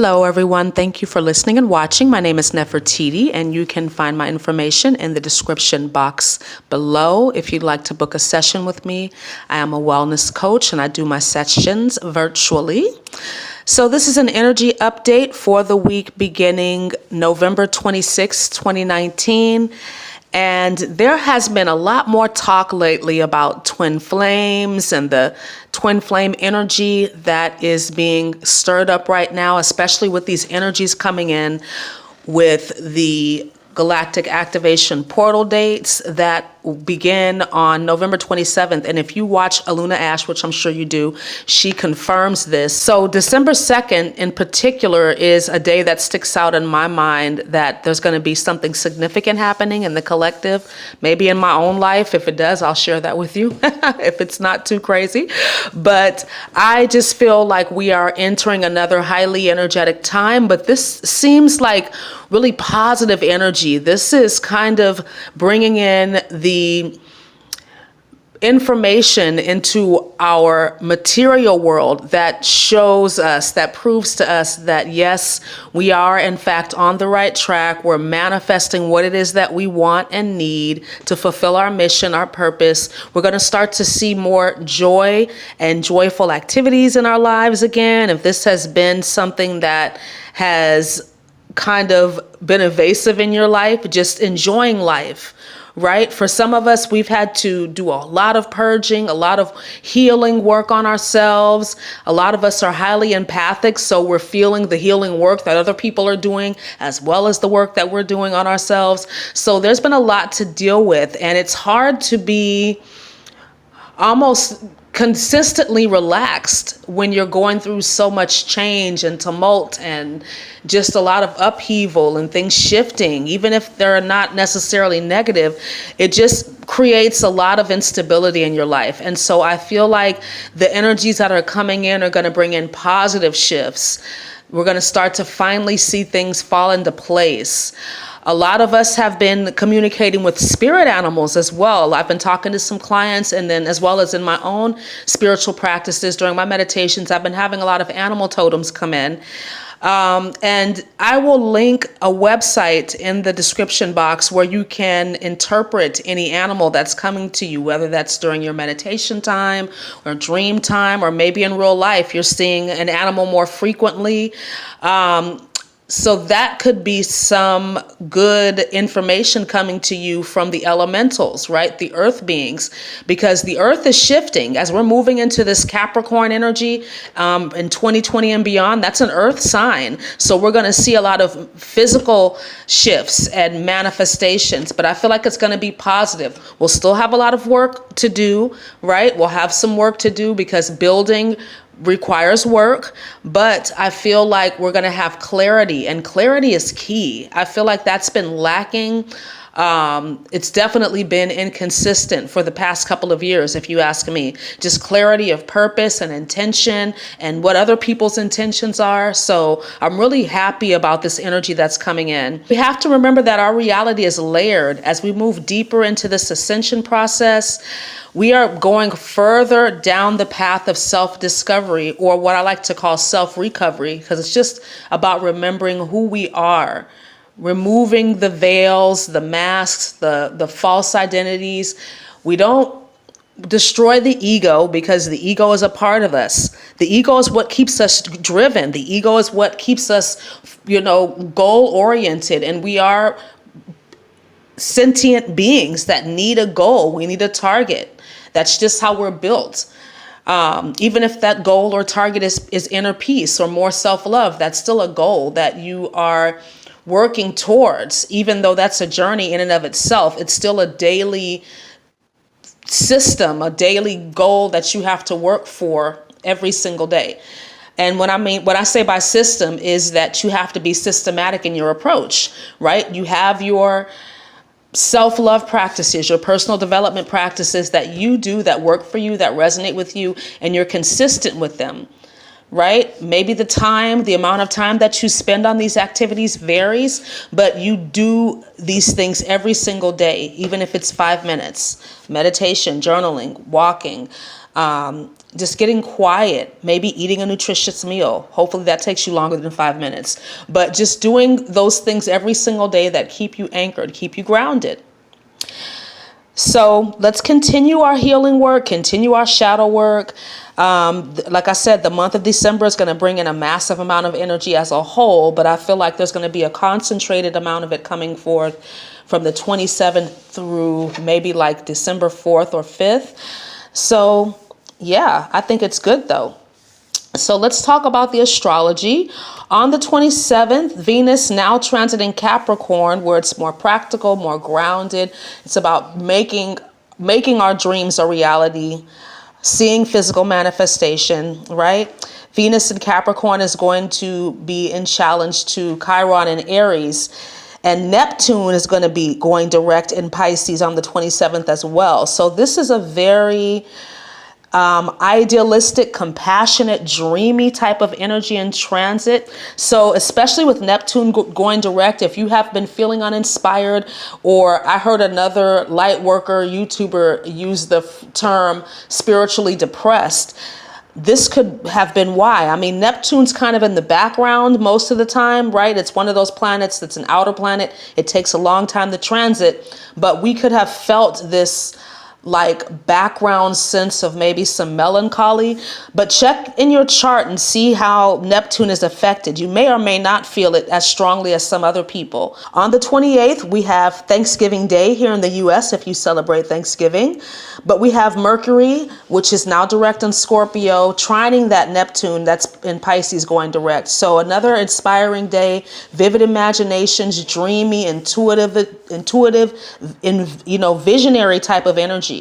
Hello, everyone. Thank you for listening and watching. My name is Nefertiti, and you can find my information in the description box below if you'd like to book a session with me. I am a wellness coach, and I do my sessions virtually. So this is an energy update for the week beginning November 26, 2019. And there has been a lot more talk lately about twin flames and the twin flame energy that is being stirred up right now, especially with these energies coming in with the galactic activation portal dates that begin on November 27th. And if you watch Aluna Ash, which I'm sure you do, she confirms this. So December 2nd in particular is a day that sticks out in my mind that there's going to be something significant happening in the collective, maybe in my own life. If it does, I'll share that with you if it's not too crazy. But I just feel like we are entering another highly energetic time, but this seems like really positive energy. This is kind of bringing in the information into our material world that shows us, that proves to us that yes, we are in fact on the right track. We're manifesting what it is that we want and need to fulfill our mission, our purpose. We're going to start to see more joy and joyful activities in our lives again. If this has been something that has kind of been evasive in your life, just enjoying life, right? For some of us, we've had to do a lot of purging, a lot of healing work on ourselves. A lot of us are highly empathic, so we're feeling the healing work that other people are doing, as well as the work that we're doing on ourselves. So there's been a lot to deal with, and it's hard to be almost consistently relaxed when you're going through so much change and tumult and just a lot of upheaval and things shifting. Even if they're not necessarily negative, it just creates a lot of instability in your life. And so I feel like the energies that are coming in are going to bring in positive shifts. We're going to start to finally see things fall into place. A lot of us have been communicating with spirit animals as well. I've been talking to some clients, and then as well as in my own spiritual practices during my meditations, I've been having a lot of animal totems come in. And I will link a website in the description box where you can interpret any animal that's coming to you, whether that's during your meditation time or dream time, or maybe in real life, you're seeing an animal more frequently. So that could be some good information coming to you from the elementals, right? The earth beings, because the earth is shifting as we're moving into this Capricorn energy in 2020 and beyond. That's an earth sign. So we're going to see a lot of physical shifts and manifestations, but I feel like it's going to be positive. We'll still have a lot of work to do, right? We'll have some work to do because building requires work, but I feel like we're going to have clarity, and clarity is key. I feel like that's been lacking. It's definitely been inconsistent for the past couple of years, if you ask me. Just clarity of purpose and intention and what other people's intentions are. So I'm really happy about this energy that's coming in. We have to remember that our reality is layered. As we move deeper into this ascension process, we are going further down the path of self-discovery, or what I like to call self-recovery, because it's just about remembering who we are. Removing the veils, the masks, the false identities. We don't destroy the ego, because the ego is a part of us. The ego is what keeps us driven. The ego is what keeps us, goal oriented. And we are sentient beings that need a goal. We need a target. That's just how we're built. Even if that goal or target is inner peace or more self-love, that's still a goal that you are working towards. Even though that's a journey in and of itself, it's still a daily system, a daily goal that you have to work for every single day. And what I say by system is that you have to be systematic in your approach, right? You have your self-love practices, your personal development practices that you do that work for you, that resonate with you, and you're consistent with them. Right? Maybe the amount of time that you spend on these activities varies, but you do these things every single day, even if it's 5 minutes. Meditation, journaling, walking, Just getting quiet, maybe eating a nutritious meal. Hopefully that takes you longer than 5 minutes. But just doing those things every single day that keep you anchored, keep you grounded. So let's continue our healing work, continue our shadow work. Like I said, the month of December is going to bring in a massive amount of energy as a whole, but I feel like there's going to be a concentrated amount of it coming forth from the 27th through maybe like December 4th or 5th. So yeah, I think it's good though. So let's talk about the astrology. On the 27th, Venus now transiting Capricorn, where it's more practical, more grounded. It's about making our dreams a reality, seeing physical manifestation, right? Venus in Capricorn is going to be in challenge to Chiron in Aries. And Neptune is going to be going direct in Pisces on the 27th as well. So this is a very idealistic, compassionate, dreamy type of energy in transit. So especially with Neptune going direct, if you have been feeling uninspired, or I heard another light worker YouTuber use the term spiritually depressed, this could have been why. I mean, Neptune's kind of in the background most of the time, right? It's one of those planets that's an outer planet. It takes a long time to transit, but we could have felt this like background sense of maybe some melancholy. But check in your chart and see how Neptune is affected. You may or may not feel it as strongly as some other people. On the 28th, we have Thanksgiving Day here in the US if you celebrate Thanksgiving. But we have Mercury, which is now direct in Scorpio, trining that Neptune that's in Pisces going direct. So another inspiring day, vivid imaginations, dreamy, intuitive, visionary type of energy.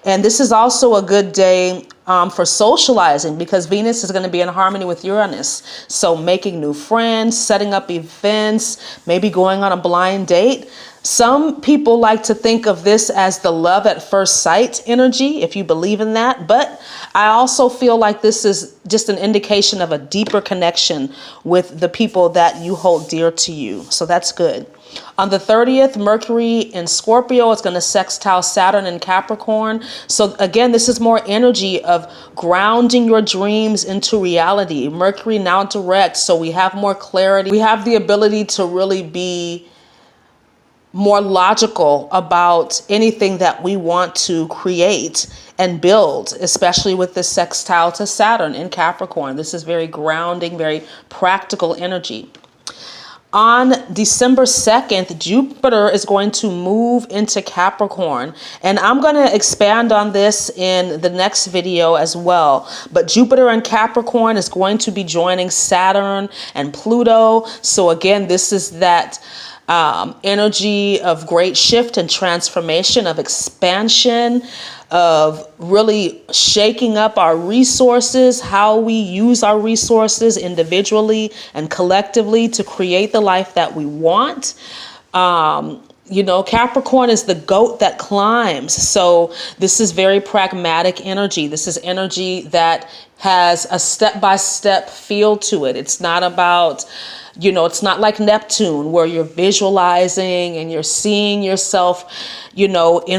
And this is also a good day for socializing, because Venus is going to be in harmony with Uranus. So making new friends, setting up events, maybe going on a blind date. Some people like to think of this as the love at first sight energy, if you believe in that. But I also feel like this is just an indication of a deeper connection with the people that you hold dear to you. So that's good. On the 30th, Mercury in Scorpio is going to sextile Saturn in Capricorn. So again, this is more energy of grounding your dreams into reality. Mercury now direct, so we have more clarity. We have the ability to really be more logical about anything that we want to create and build, especially with the sextile to Saturn in Capricorn. This is very grounding, very practical energy. On December 2nd, Jupiter is going to move into Capricorn, and I'm going to expand on this in the next video as well. But Jupiter and Capricorn is going to be joining Saturn and Pluto. So again, this is that energy of great shift and transformation, of expansion, of really shaking up our resources, how we use our resources individually and collectively to create the life that we want. Capricorn is the goat that climbs. So this is very pragmatic energy. This is energy that has a step-by-step feel to it. It's not about, it's not like Neptune where you're visualizing and you're seeing yourself, in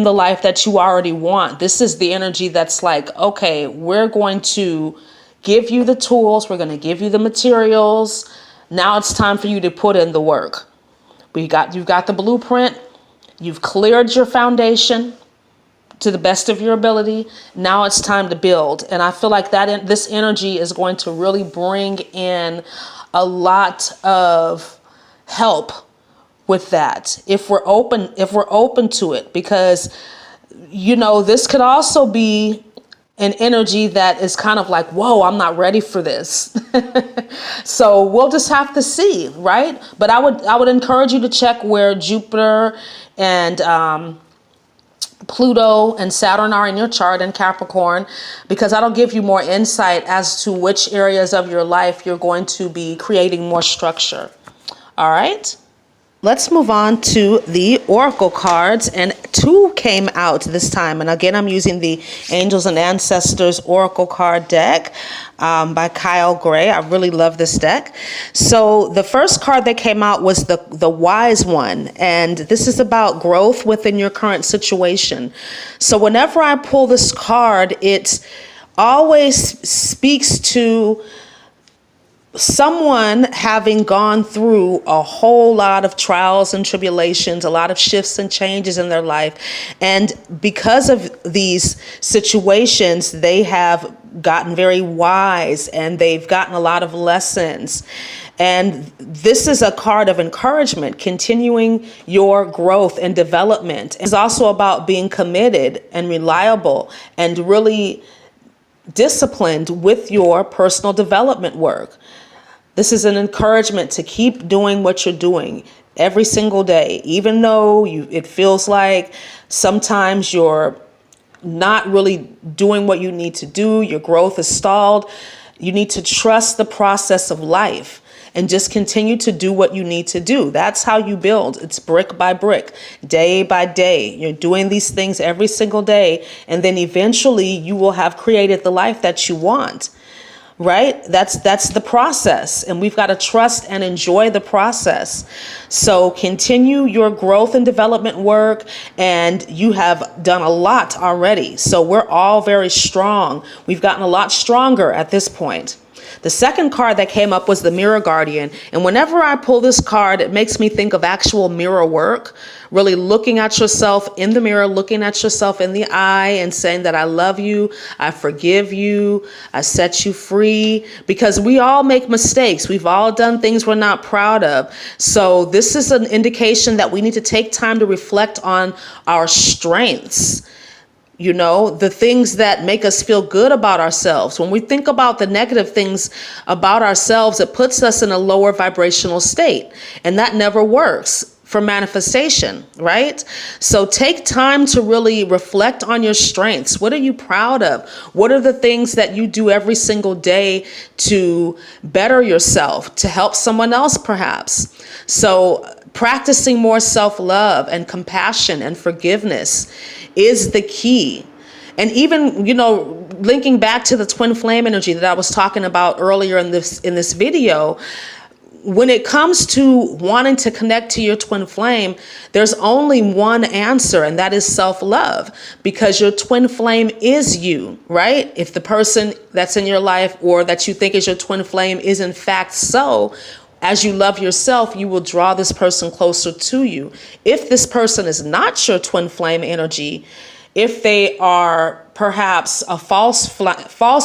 the life that you already want. This is the energy that's like, okay, we're going to give you the tools. We're going to give you the materials. Now it's time for you to put in the work. You've got the blueprint. You've cleared your foundation to the best of your ability. Now it's time to build. And I feel like this energy is going to really bring in a lot of help with that if we're open to it, because this could also be an energy that is kind of like, whoa, I'm not ready for this. So we'll just have to see, right? But I would encourage you to check where Jupiter and Pluto and Saturn are in your chart in Capricorn, because that'll give you more insight as to which areas of your life you're going to be creating more structure. All right. Let's move on to the oracle cards, and two came out this time. And again, I'm using the Angels and Ancestors Oracle card deck by Kyle Gray. I really love this deck. So the first card that came out was the Wise One, and this is about growth within your current situation. So whenever I pull this card, always speaks to someone having gone through a whole lot of trials and tribulations, a lot of shifts and changes in their life. And because of these situations, they have gotten very wise and they've gotten a lot of lessons. And this is a card of encouragement, continuing your growth and development. It's also about being committed and reliable and really disciplined with your personal development work. This is an encouragement to keep doing what you're doing every single day, even though it feels like sometimes you're not really doing what you need to do, your growth is stalled. You need to trust the process of life and just continue to do what you need to do. That's how you build. It's brick by brick, day by day. You're doing these things every single day, and then eventually you will have created the life that you want. Right? That's the process, and we've got to trust and enjoy the process. So continue your growth and development work, and you have done a lot already. So we're all very strong. We've gotten a lot stronger at this point. The second card that came up was the Mirror Guardian. And whenever I pull this card, it makes me think of actual mirror work, really looking at yourself in the mirror, looking at yourself in the eye and saying that I love you, I forgive you, I set you free, because we all make mistakes. We've all done things we're not proud of. So this is an indication that we need to take time to reflect on our strengths. You know, the things that make us feel good about ourselves. When we think about the negative things about ourselves, it puts us in a lower vibrational state. And that never works for manifestation, right? So take time to really reflect on your strengths. What are you proud of? What are the things that you do every single day to better yourself, to help someone else perhaps? So practicing more self-love and compassion and forgiveness is the key. And even, you know, linking back to the twin flame energy that I was talking about earlier in this video, when it comes to wanting to connect to your twin flame, there's only one answer, and that is self-love, because your twin flame is you, right? If the person that's in your life or that you think is your twin flame is in fact so, as you love yourself, you will draw this person closer to you. If this person is not your twin flame energy, if they are perhaps a false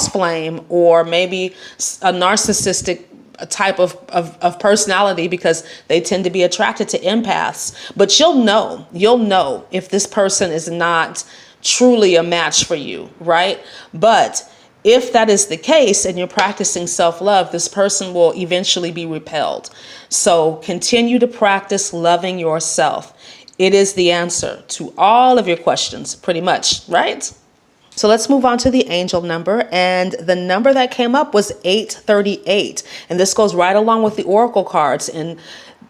flame, or maybe a narcissistic type of personality, because they tend to be attracted to empaths, but you'll know if this person is not truly a match for you, right? But if that is the case and you're practicing self-love, this person will eventually be repelled. So continue to practice loving yourself. It is the answer to all of your questions, pretty much, right? So let's move on to the angel number. And the number that came up was 838. And this goes right along with the oracle cards, and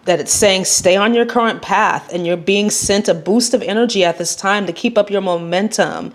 that it's saying stay on your current path, and you're being sent a boost of energy at this time to keep up your momentum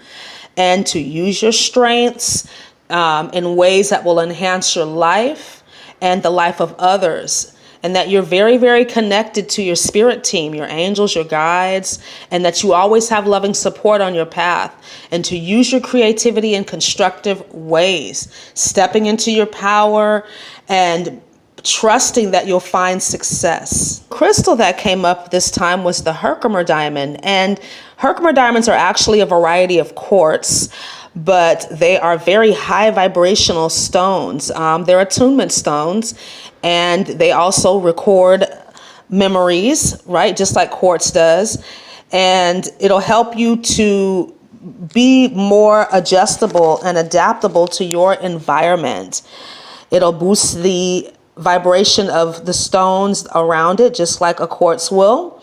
and to use your strengths in ways that will enhance your life and the life of others. And that you're very, very connected to your spirit team, your angels, your guides, and that you always have loving support on your path, and to use your creativity in constructive ways, stepping into your power and trusting that you'll find success. Crystal that came up this time was the Herkimer diamond, and Herkimer diamonds are actually a variety of quartz, but they are very high vibrational stones. They're attunement stones, and they also record memories, right? Just like quartz does. And it'll help you to be more adjustable and adaptable to your environment. It'll boost the vibration of the stones around it, just like a quartz will.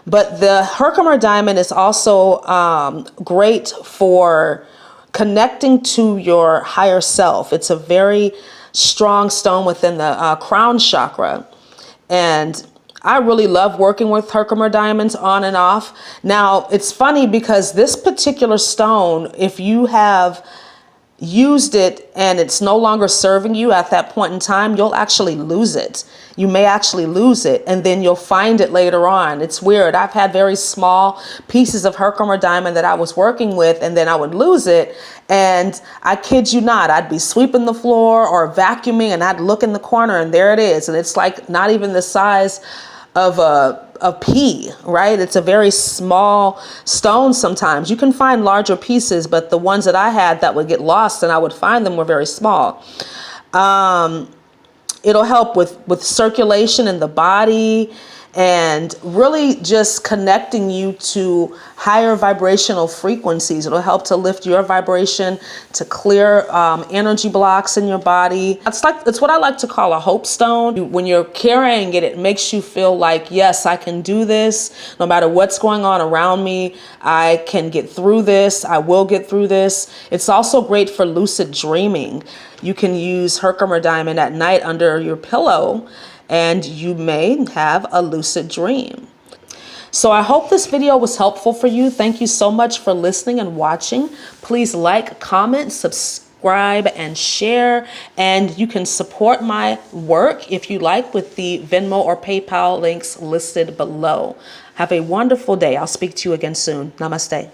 But the Herkimer diamond is also great for connecting to your higher self. It's a very strong stone within the crown chakra. And I really love working with Herkimer diamonds on and off. Now, it's funny because this particular stone, if you have used it and it's no longer serving you at that point in time, you'll actually lose it. You may actually lose it, and then you'll find it later on. It's weird. I've had very small pieces of Herkimer diamond that I was working with, and then I would lose it. And I kid you not, I'd be sweeping the floor or vacuuming, and I'd look in the corner, and there it is. And it's like not even the size of a pea, right? It's a very small stone sometimes. You can find larger pieces, but the ones that I had that would get lost and I would find them were very small. It'll help with circulation in the body and really just connecting you to higher vibrational frequencies. It'll help to lift your vibration, to clear energy blocks in your body. It's what I like to call a hope stone. When you're carrying it, it makes you feel like, yes, I can do this. No matter what's going on around me, I can get through this. I will get through this. It's also great for lucid dreaming. You can use Herkimer diamond at night under your pillow, and you may have a lucid dream. So I hope this video was helpful for you. Thank you so much for listening and watching. Please like, comment, subscribe, and share. And you can support my work if you like with the Venmo or PayPal links listed below. Have a wonderful day. I'll speak to you again soon. Namaste.